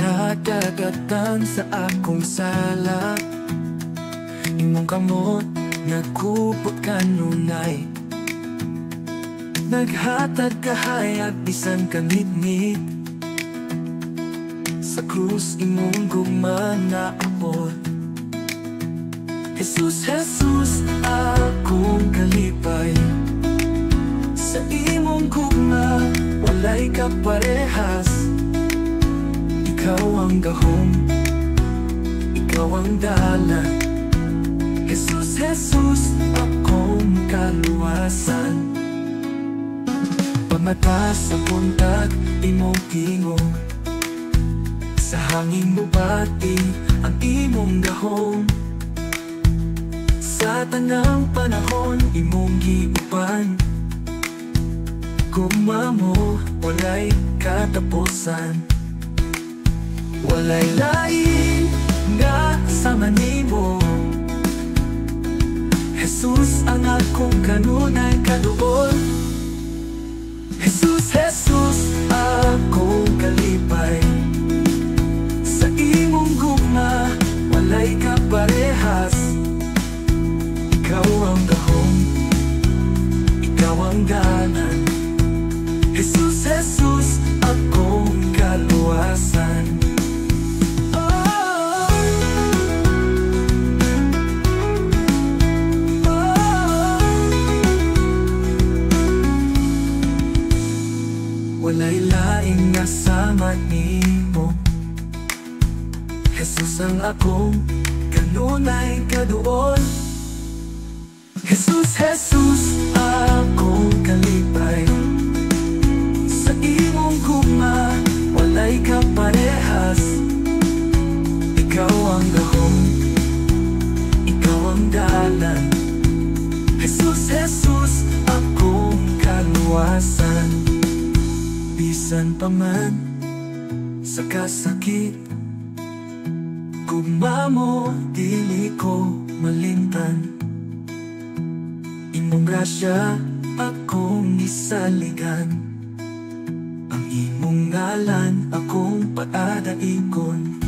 Kadagatan sa akong sala, imong kamot nagkupot kanunay. Naghatag kahayag bisan kanitnit, sa krus imong gumanaapot. Jesus, Jesus, akong kalipay, sa imong gugma walay kaparehas. Ikaw ang gahom, ikaw ang dalan. Jesus, Jesus, akong kaluwasan. Pamata sa buntag, imong tingog, sa hangin mo bati ang imong gahom. Sa tanang panahon, imong giuban. Gugma mo, walay katapusan. Walay lain nga sama nimo. Jesus, ang akong kanunay kaduol. Jesus, Jesus, akong kalipay, sa imong gugma walay kaparehas. Ikaw ang gahom, ikaw ang dalan. Jesus, Jesus, akong kaluwasan. Walay laing nasama nimo. Jesus, ang akong kanunay kaduol. Jesus, Jesus, akong kalipay, sa imong gugma walay kaparehas. Ikaw ang gahom, ikaw ang dalan. Jesus, Jesus, akong kaluwasan. Bisan pa man sa kasakit, gugma mo dili ko malimtan. Imong grasya akong isaligan, ang imong ngalan akong paadaikon.